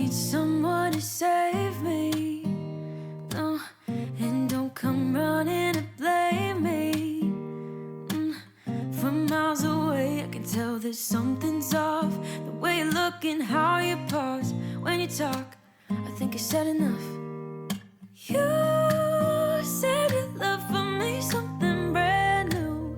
need someone to save me. No, and don't come running to blame me. From miles away, I can tell that something's off. The way you look and how you pause when you talk, I think I said enough. You said your love for me something brand new.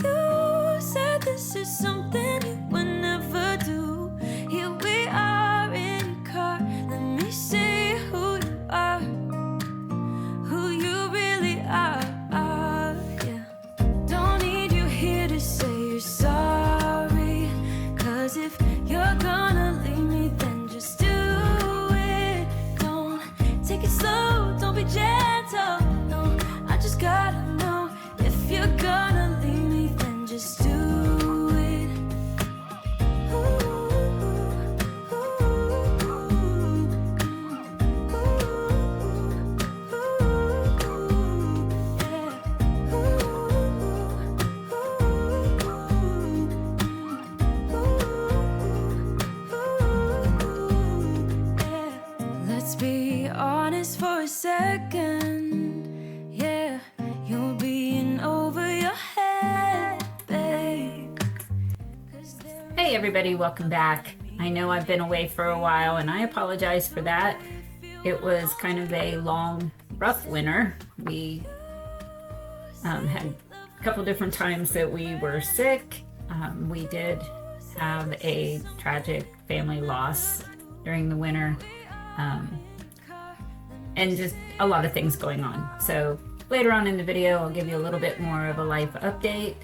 You said this is something you would never do. Here we are in your car. Let me see who you are, who you really are. Yeah. Don't need you here to say you're sorry, 'cause if you're gonna leave me, then just do it. Don't take it slow, don't be gentle. No, I just gotta know, if you're gonna leave me, then just do it. Ooh, ooh, Let's be honest for a second. Yeah, you're being over your head, babe. Hey everybody, welcome back. I know I've been away for a while and I apologize for that. It was kind of a long, rough winter. We had a couple different times that we were sick. We did have a tragic family loss during the winter. And just a lot of things going on. So later on in the video, I'll give you a little bit more of a life update.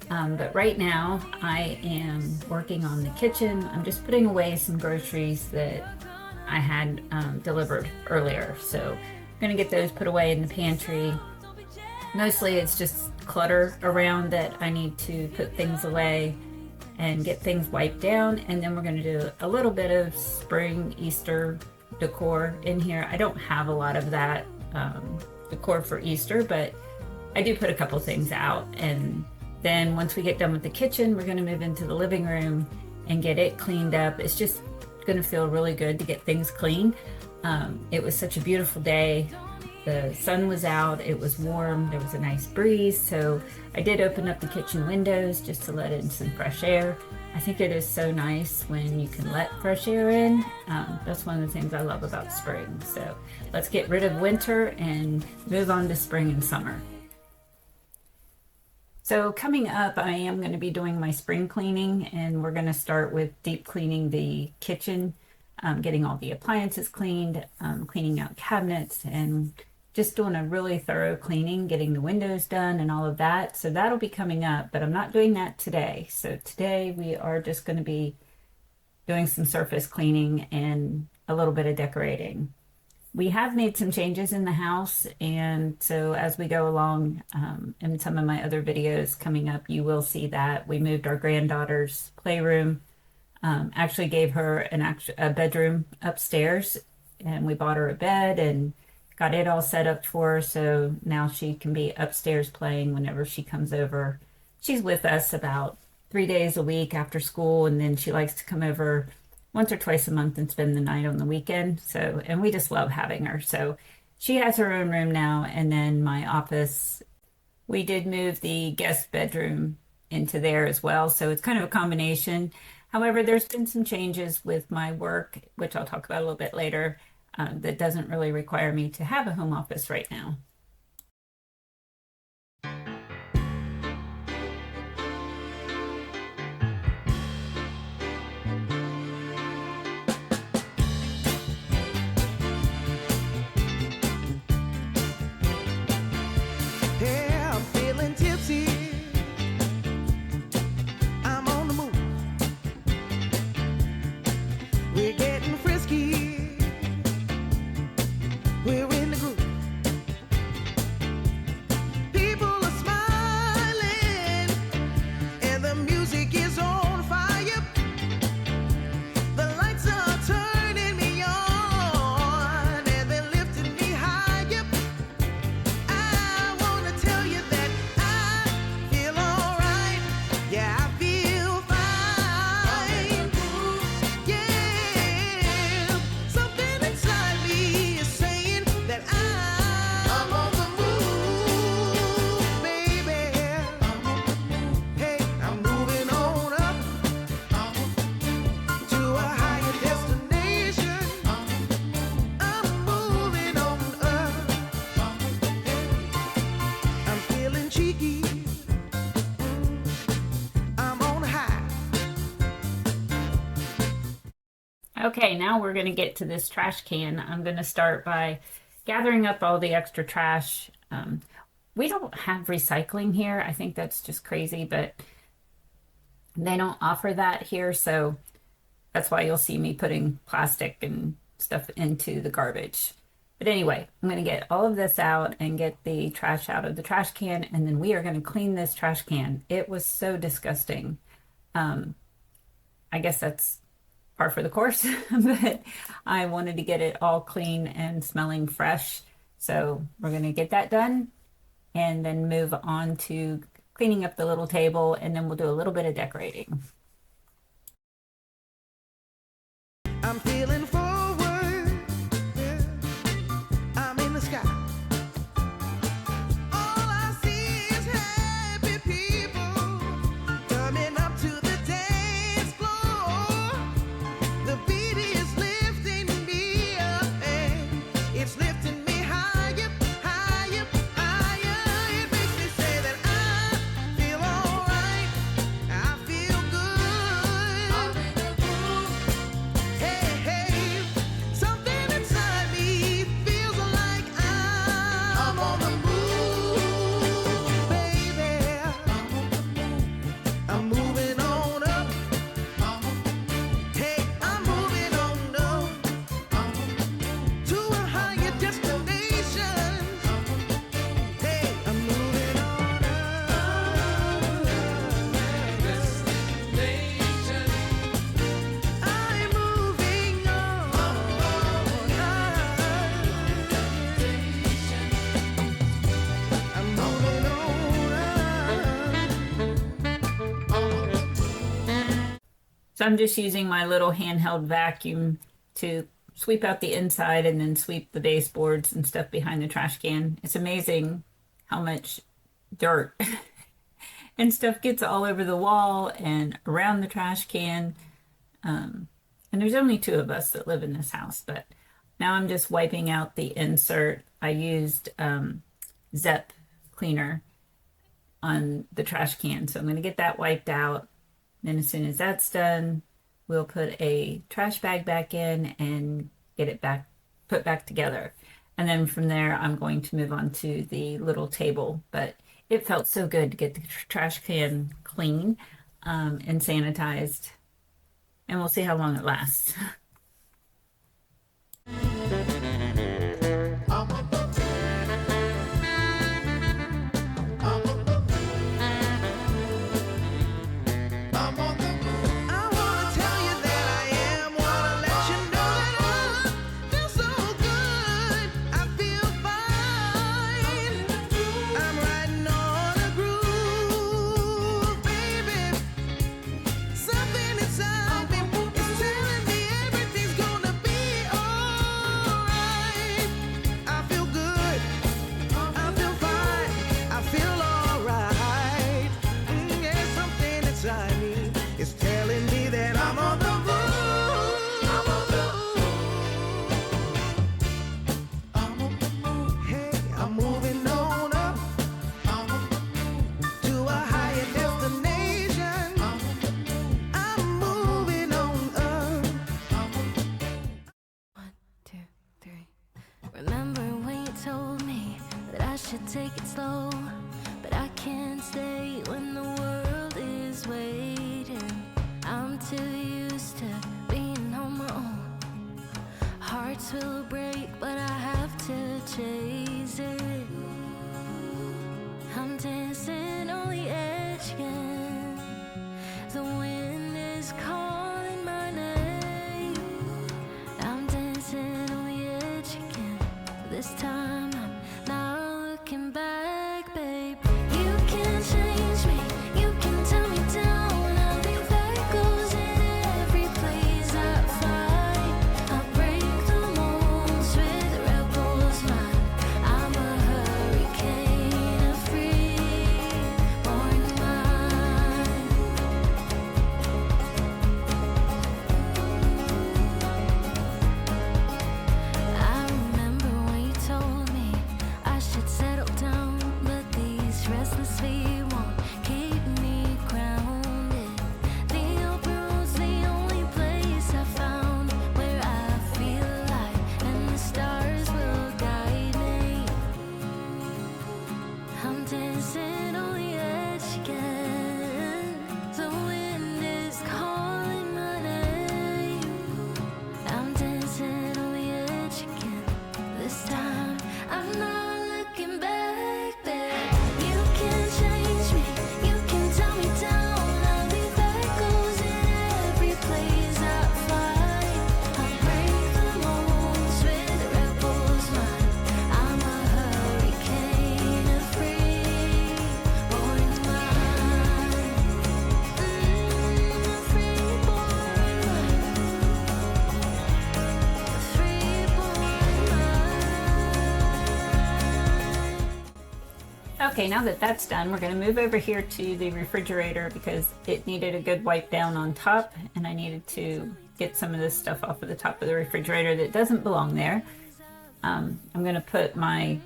But right now I am working on the kitchen. I'm just putting away some groceries that I had delivered earlier. So I'm gonna get those put away in the pantry. Mostly it's just clutter around that I need to put things away and get things wiped down. And then we're gonna do a little bit of spring Easter decor in here. I don't have a lot of that decor for Easter, but I do put a couple things out. And then once we get done with the kitchen, we're gonna move into the living room and get it cleaned up. It's just gonna feel really good to get things clean. It was such a beautiful day. The sun was out, it was warm, there was a nice breeze, so I did open up the kitchen windows just to let in some fresh air. I think it is so nice when you can let fresh air in. That's one of the things I love about spring. So let's get rid of winter and move on to spring and summer. So coming up, I am going to be doing my spring cleaning, and we're going to start with deep cleaning the kitchen, getting all the appliances cleaned, cleaning out cabinets, and just doing a really thorough cleaning, getting the windows done and all of that. So that'll be coming up, but I'm not doing that today. So today we are just going to be doing some surface cleaning and a little bit of decorating. We have made some changes in the house, and so as we go along in some of my other videos coming up, you will see that we moved our granddaughter's playroom, actually gave her a bedroom upstairs, and we bought her a bed and got it all set up for her, so now she can be upstairs playing whenever she comes over. She's with us about 3 days a week after school, and then she likes to come over once or twice a month and spend the night on the weekend. So, and we just love having her. So she has her own room now, and then my office, we did move the guest bedroom into there as well, so it's kind of a combination. However, there's been some changes with my work, which I'll talk about a little bit later, that doesn't really require me to have a home office right now. Yeah, I'm feeling tipsy. I'm on the move. We're getting frisky. We're in the groove. Okay, now we're going to get to this trash can. I'm going to start by gathering up all the extra trash. We don't have recycling here. I think that's just crazy, but they don't offer that here, so that's why you'll see me putting plastic and stuff into the garbage. But anyway, I'm going to get all of this out and get the trash out of the trash can, and then we are going to clean this trash can. It was so disgusting. I guess that's par for the course, but I wanted to get it all clean and smelling fresh. So we're going to get that done and then move on to cleaning up the little table, and then we'll do a little bit of decorating. I'm feeling forward. Yeah. I'm in the sky. All I see is happy people coming up to the dance floor. The beat is lifting me up, and it's lifting me higher, higher, higher. It makes me say that I feel alright. I feel good. I'm in the groove. Hey, hey, something inside me feels like I'm on the move, baby. I'm moving on up. Hey, I'm moving on up to a higher destination. Hey, I'm moving on up. I'm moving on. I'm moving on. So I'm just using my little handheld vacuum to sweep out the inside and then sweep the baseboards and stuff behind the trash can. It's amazing how much dirt and stuff gets all over the wall and around the trash can. And there's only 2 of us that live in this house, but now I'm just wiping out the insert. I used Zep cleaner on the trash can, so I'm going to get that wiped out. Then as soon as that's done, we'll put a trash bag back in and get it put back together. And then from there, I'm going to move on to the little table. But it felt so good to get the trash can clean and sanitized. And we'll see how long it lasts. I wanna tell you that I am. Wanna let you know that I feel so good. I feel fine. I'm riding on a groove, baby. Something inside me is telling me everything's gonna be alright. I feel good. I feel fine. I feel alright. Yeah, something inside me is telling me that I'm on the move. Hey, I'm moving on up to a higher destination. I'm moving on up. 1, 2, 3. Remember when you told me that I should take it slow, but I can't stay when the world is waiting. I'm too used to being on my own. Hearts will break, but I have to chase it. I'm dancing on the edge again. The wind is calling my name. I'm dancing on the edge again. This time I'm not looking back, babe. You can change me, you can tell me down. I'll leave echoes in every place I find. I'll break the molds with rebels fly. I'm a hurricane, a free-born mind. I remember when you told me I should settle down, but these restless feet won't keep me grounded. The open road's the only place I found I'm dancing on the edge again. The wind is calling my name. I'm dancing on the edge again. This time I'm not looking back there. You can change me, you can tell me down. I'll leave echoes in every place I find. I'll break the mold with the rebel's mind. I'm a hurricane, a free born mind. A free born mind. A free born mind. Okay, now that that's done, we're going to move over here to the refrigerator because it needed a good wipe down on top, and I needed to get some of this stuff off of the top of the refrigerator that doesn't belong there. I'm going to put my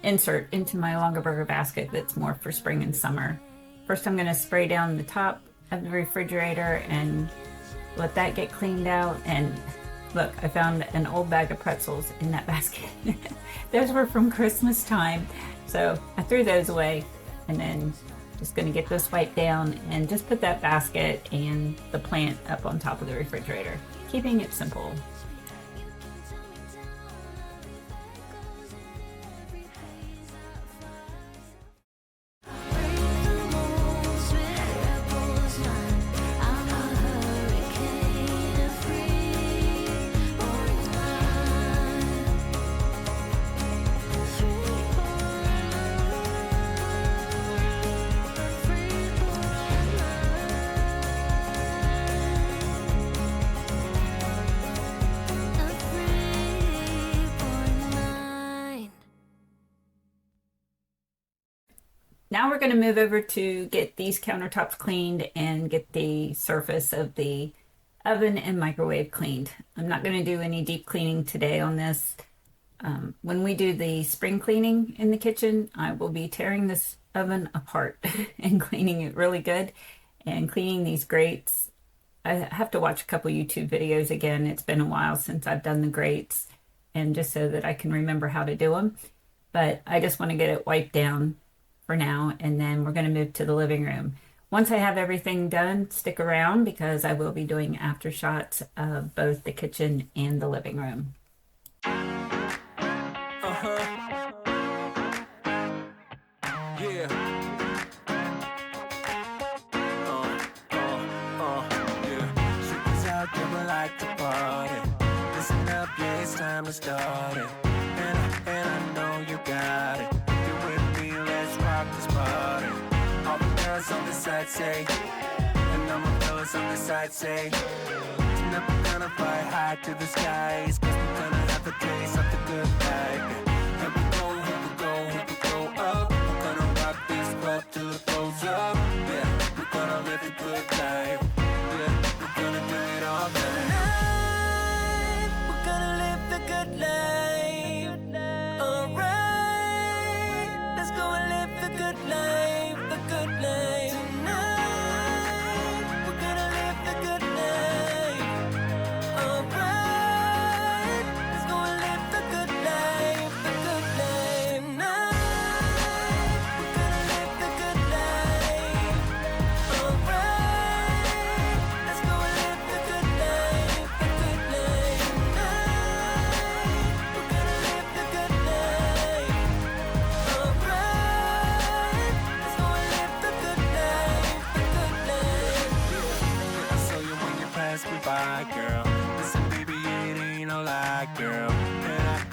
insert into my Longaberger basket that's more for spring and summer. First, I'm going to spray down the top of the refrigerator and let that get cleaned out. And look, I found an old bag of pretzels in that basket. Those were from Christmas time, so I threw those away, and then just going to get this wiped down and just put that basket and the plant up on top of the refrigerator, keeping it simple. I'm a hurricane, a free born mind. Free born mind. Now we're going to move over to get these countertops cleaned and get the surface of the oven and microwave cleaned. I'm not going to do any deep cleaning today on this. When we do the spring cleaning in the kitchen, I will be tearing this oven apart and cleaning it really good and cleaning these grates. I have to watch a couple YouTube videos again. It's been a while since I've done the grates, and just so that I can remember how to do them. But I just want to get it wiped down for now, and then we're going to move to the living room. Once I have everything done, stick around because I will be doing after shots of both the kitchen and the living room. Yeah. Yeah. Shit is out there, we like to party. Listen up, yeah, it's time to start it. And I know you got it. You with me, let's rock this party. All the girls on the side say, and all my fellas on the side say, tonight we're gonna fly high to the skies, 'cause we're gonna have a taste of the good life. Here we go, here we go, here we go up. We're gonna rock this club till it blows up. Yeah, we're gonna live a good life. Yeah, we're gonna do it all night. Tonight, we're gonna live the good life. Alright, let's go and live the good life, the good life. Tonight, we're gonna live the good life. Alright, let's go and live the good life, the good life. Tonight, we're gonna live the good life. Alright, let's go and live the good life, the good life. Tonight, we're gonna live the good life. Alright, let's go and live the good life, the good life. I saw you when you passed me by, girl. Listen, baby, it ain't no lie, girl.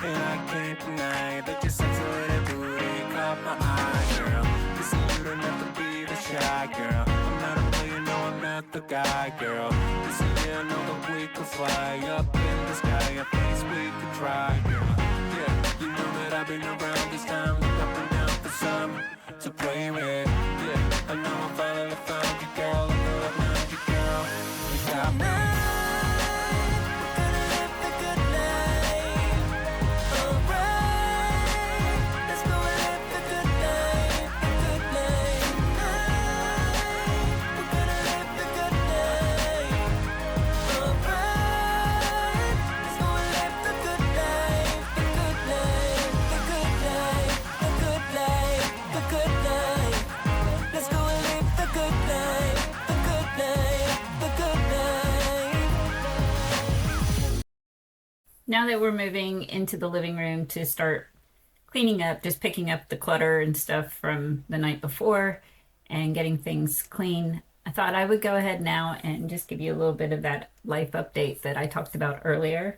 And I can't deny that your sensitive booty caught my eye, girl. Listen, you don't have to be the shy, girl. I'm not a player, no, I'm not the guy, girl. Listen, yeah, I know that we could fly up in the sky. At least we could try, girl. Yeah, you know that I've been around this time. Look up and down for some to play with. Yeah, I know I finally found you, girl. I know I found you, girl. You got me. The good life, the good life, the good life. now that we're moving into the living room to start cleaning up, just picking up the clutter and stuff from the night before and getting things clean, I thought I would go ahead now and just give you a little bit of that life update that I talked about earlier.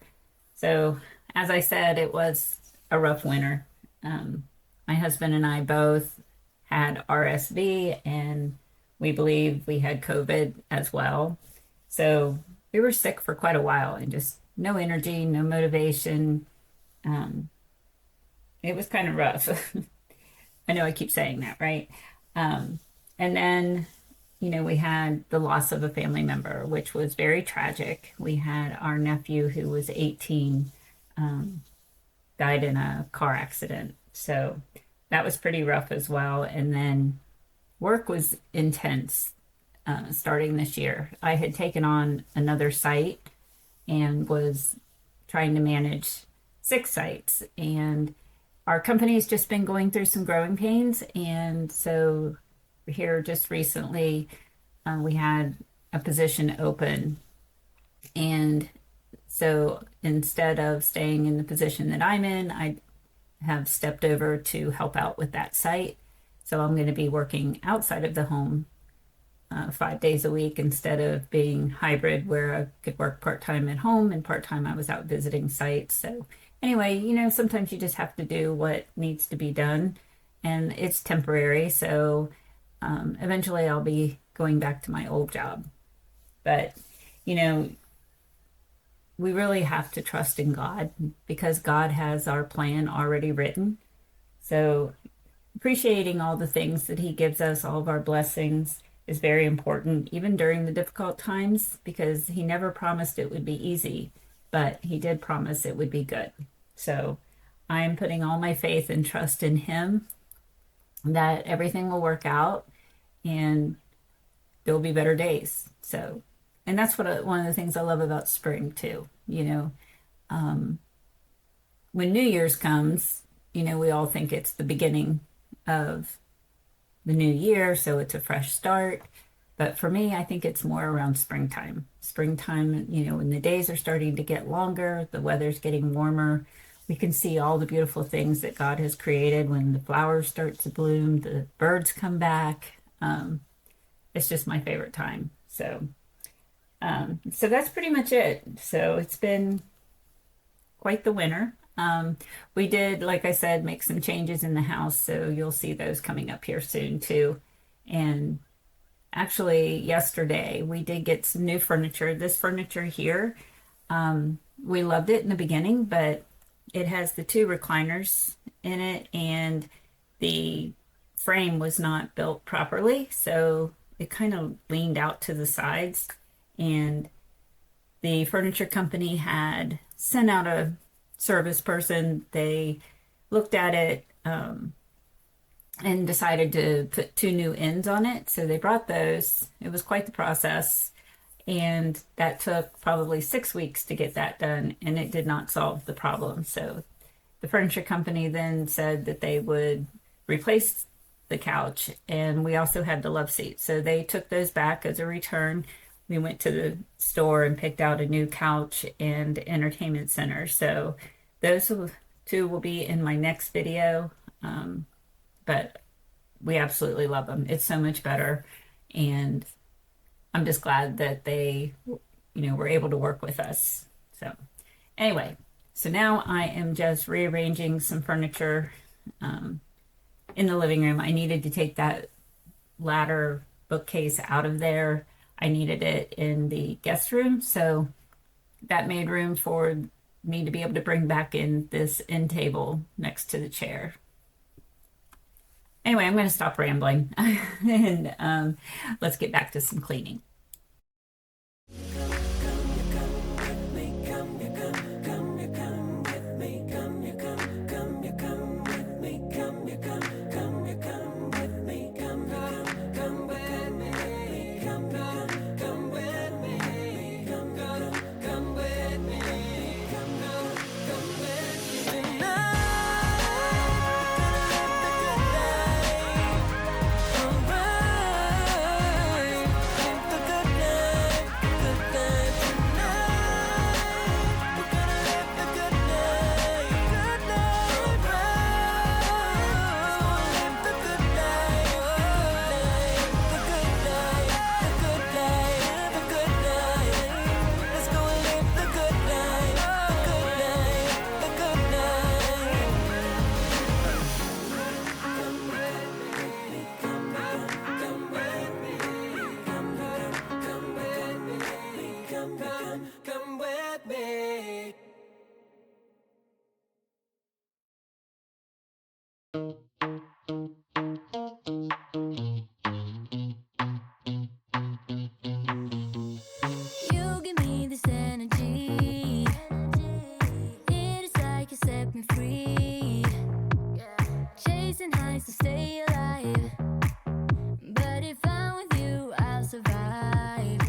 So, as I said, it was a rough winter. My husband and I both had RSV, and we believe we had COVID as well. So we were sick for quite a while and just no energy, no motivation. It was kind of rough. I know I keep saying that, right? And then, we had the loss of a family member, which was very tragic. We had our nephew, who was 18, died in a car accident. So that was pretty rough as well. And then work was intense starting this year. I had taken on another site and was trying to manage 6 sites. And our company's just been going through some growing pains. And so here just recently, we had a position open. And so instead of staying in the position that I'm in, I have stepped over to help out with that site. So I'm going to be working outside of the home 5 days a week instead of being hybrid where I could work part-time at home and part-time I was out visiting sites. So anyway, sometimes you just have to do what needs to be done, and it's temporary. So eventually I'll be going back to my old job. But, we really have to trust in God because God has our plan already written. So appreciating all the things that he gives us, all of our blessings, is very important, even during the difficult times, because he never promised it would be easy, but he did promise it would be good. So I'm putting all my faith and trust in him that everything will work out and there'll be better days. So, and that's one of the things I love about spring too. When New Year's comes, we all think it's the beginning of the new year, so it's a fresh start. But for me, I think it's more around springtime. Springtime, when the days are starting to get longer, the weather's getting warmer, we can see all the beautiful things that God has created when the flowers start to bloom, the birds come back. It's just my favorite time. So that's pretty much it. So it's been quite the winter. We did, like I said, make some changes in the house, so you'll see those coming up here soon too. And actually yesterday we did get some new furniture. This furniture here, we loved it in the beginning, but it has the 2 recliners in it and the frame was not built properly, so it kind of leaned out to the sides. And the furniture company had sent out a service person. They looked at it and decided to put 2 new ends on it. So they brought those. It was quite the process. And that took probably 6 weeks to get that done. And it did not solve the problem. So the furniture company then said that they would replace the couch. And we also had the love seat. So they took those back as a return. We went to the store and picked out a new couch and entertainment center. So those 2 will be in my next video. But we absolutely love them. It's so much better. And I'm just glad that they, were able to work with us. So anyway, so now I am just rearranging some furniture in the living room. I needed to take that ladder bookcase out of there. I needed it in the guest room, so that made room for me to be able to bring back in this end table next to the chair. Anyway, I'm going to stop rambling and let's get back to some cleaning. Alright, You give me this energy. It is like you set me free. Chasing highs to stay alive. But if I'm with you, I'll survive.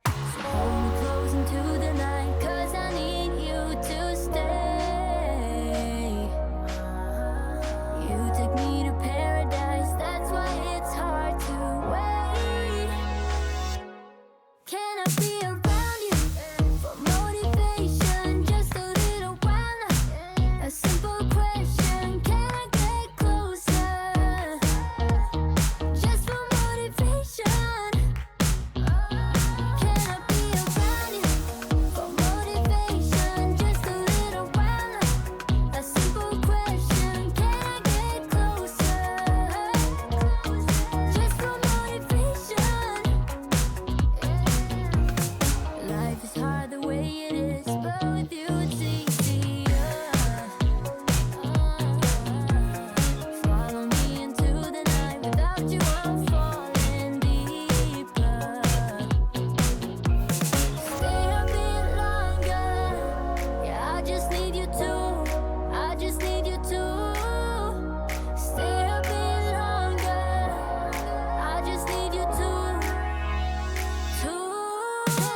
So hold me close into the night, 'cause I need you to stay. You take me to paradise, that's why it's hard to wait. Can I be around you for motivation? Just a little while now. A simple question, can I get closer? Just for motivation. Can I be around you for motivation? Just a little while now. A simple question, can I get closer? Just for motivation. Life is hard the way it is, but with you it's easier. Follow me into the night, without you I'm falling deeper. Stay a bit longer, yeah, I just need you to, I just need you to. Stay a bit longer, I just need you to. Can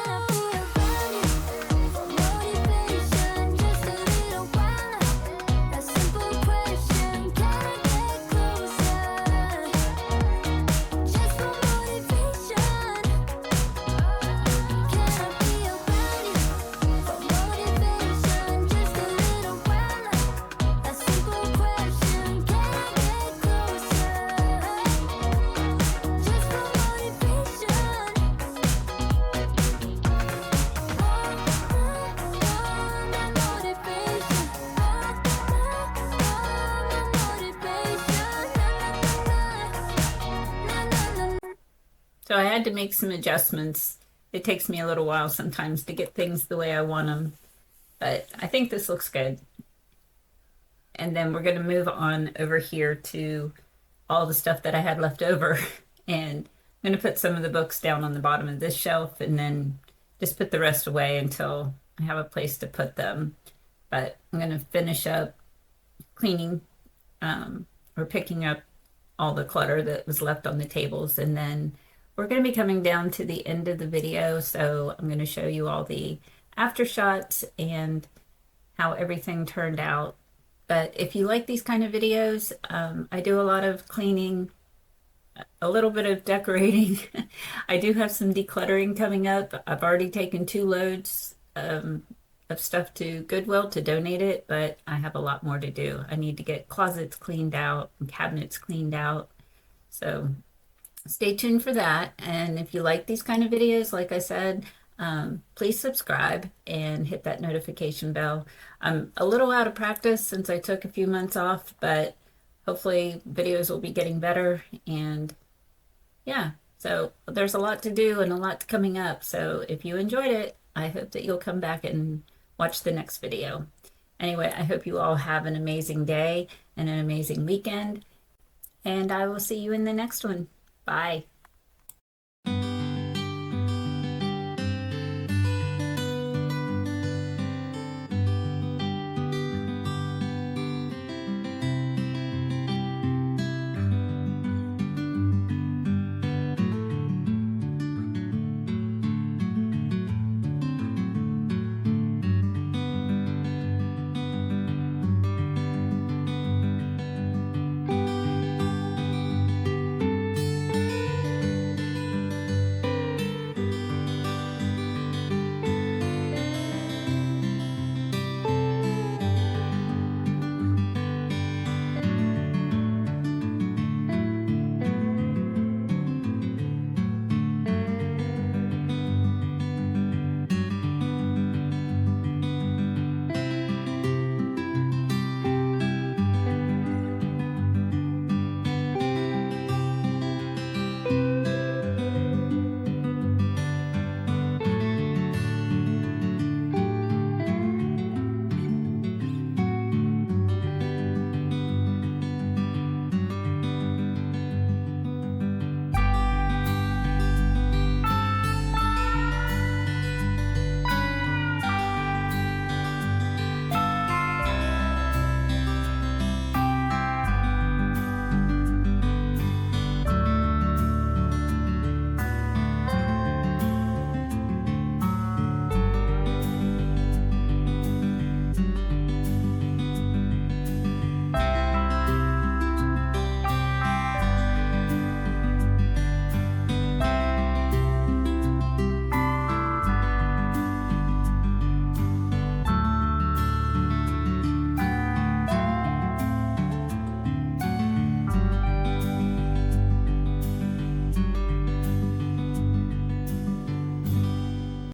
I be around you for motivation? Just a little while now. A simple question, can I get closer? Just for motivation. Can I be around you for motivation? Just a little while now. A simple question, can I get closer? Just for motivation. So I had to make some adjustments. It takes me a little while sometimes to get things the way I want them, but I think this looks good. And then we're going to move on over here to all the stuff that I had left over. And I'm going to put some of the books down on the bottom of this shelf and then just put the rest away until I have a place to put them. But I'm going to finish up cleaning or picking up all the clutter that was left on the tables, and then we're going to be coming down to the end of the video, so I'm going to show you all the after shots and how everything turned out. But if you like these kind of videos, I do a lot of cleaning, a little bit of decorating. I do have some decluttering coming up. I've already taken 2 loads of stuff to Goodwill to donate it, but I have a lot more to do. I need to get closets cleaned out and cabinets cleaned out. So stay tuned for that. And if you like these kind of videos, like I said, please subscribe and hit that notification bell. I'm a little out of practice since I took a few months off, but hopefully videos will be getting better. And yeah, so there's a lot to do and a lot coming up. So if you enjoyed it, I hope that you'll come back and watch the next video. Anyway, I hope you all have an amazing day and an amazing weekend, and I will see you in the next one. Bye.